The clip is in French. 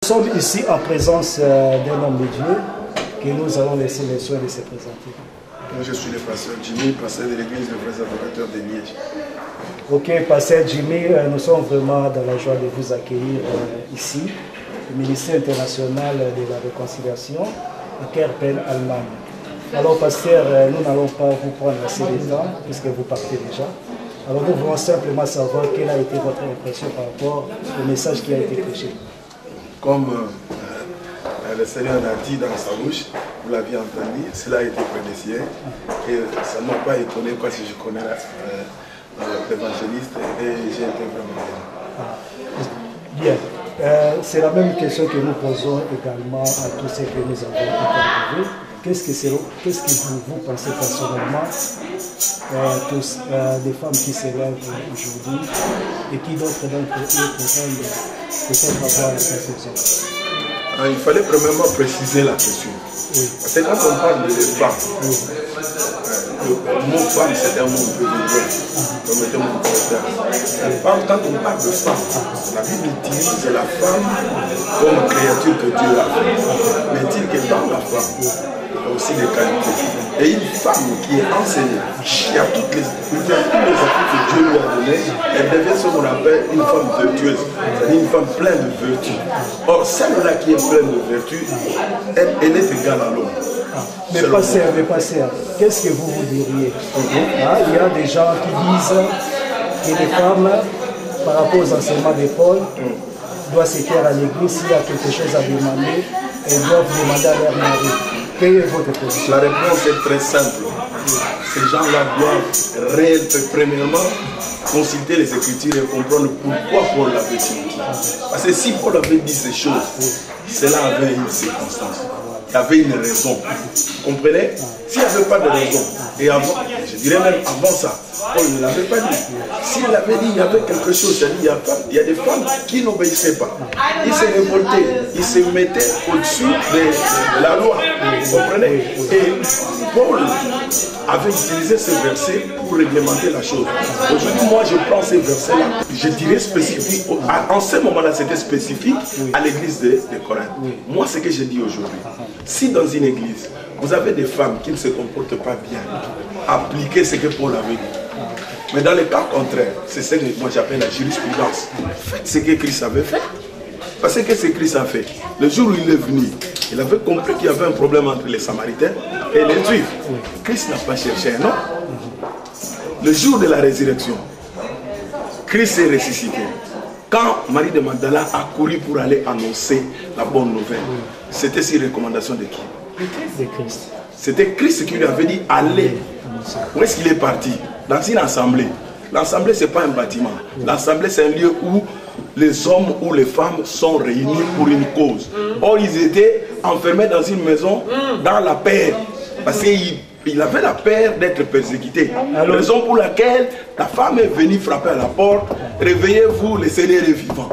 sommes ici en présence d'un homme de Dieu que nous allons laisser les soins de se présenter. Moi, je suis le pasteur Jimmy, pasteur de l'église de Vrais Advocateurs de Liège. Ok, pasteur Jimmy, nous sommes vraiment dans la joie de vous accueillir ici, au ministère international de la réconciliation à Kerpen, Allemagne. Alors, pasteur, nous n'allons pas vous prendre assez de temps puisque vous partez déjà. Alors, nous voulons simplement savoir quelle a été votre impression par rapport au message qui a été prêché. Comme le Seigneur l'a dit dans sa bouche, vous l'aviez entendu, cela a été prédestiné et ça ne m'a pas étonné parce que je connais l'évangéliste et j'ai été vraiment bien. C'est la même question que nous posons également à tous ceux que nous avons interviewés. Qu'est-ce que vous pensez personnellement tous des femmes qui s'élèvent aujourd'hui et qui d'autres d'entre eux pourraient peut-être avoir la conception? Il fallait premièrement préciser la question. Oui. Parce que quand on parle de femmes, oui, le mot femme c'est un mot peu vulgaire. Comme était mon professeur. Quand on parle de femme, la Bible utilise la femme comme créature que Dieu a fait. Mais dit que dans la femme, il y a aussi des qualités. Et une femme qui est enseignée, il y a tous les atouts que Dieu lui a donnés, elle devient ce qu'on appelle une femme vertueuse, c'est-à-dire une femme pleine de vertu. Or, celle-là qui est pleine de vertu, elle est égale à l'homme. Mais pasteur, qu'est-ce que vous diriez? Il y a des gens qui disent que les femmes, par rapport aux enseignements de Paul, doivent se taire à l'église. S'il y a quelque chose à demander, elles doivent demander à leur mari. Quelle est votre position? La réponse est très simple. Ces gens-là doivent premièrement consulter les Écritures et comprendre pourquoi Paul l'avait dit. Parce que si Paul avait dit ces choses, cela avait une circonstance. Il y avait une raison. Vous comprenez? S'il n'y avait pas de raison, et avant, je dirais même avant ça, Paul ne l'avait pas dit. S'il l'avait dit, il y avait quelque chose. C'est-à-dire, il y a des femmes qui n'obéissaient pas. Ils se révoltaient, ils se mettaient au-dessus de la loi. Vous comprenez? Et Paul avait utilisé ce verset pour réglementer la chose. Aujourd'hui, moi, je prends ces versets-là. Je dirais spécifique. En ce moment-là, c'était spécifique à l'église de Corinthe. Moi, ce que je dis aujourd'hui, si dans une église, vous avez des femmes qui ne se comportent pas bien, appliquez ce que Paul avait dit. Mais dans le cas contraire, c'est ce que moi j'appelle la jurisprudence. Faites ce que Christ avait fait. Parce que ce que Christ a fait, le jour où il est venu, il avait compris qu'il y avait un problème entre les Samaritains et les Juifs. Christ n'a pas cherché un homme. Le jour de la résurrection, Christ est ressuscité. Quand Marie de Magdala a couru pour aller annoncer la bonne nouvelle, c'était sur recommandation de qui? De Christ. C'était Christ qui lui avait dit allez. Où est-ce qu'il est parti? Dans une assemblée. L'assemblée, ce n'est pas un bâtiment. L'assemblée, c'est un lieu où les hommes ou les femmes sont réunis pour une cause. Or, ils étaient enfermés dans une maison, dans la peur. Parce qu'il avait la peur d'être persécuté. Raison pour laquelle la femme est venue frapper à la porte. Réveillez-vous, le Seigneur est vivant.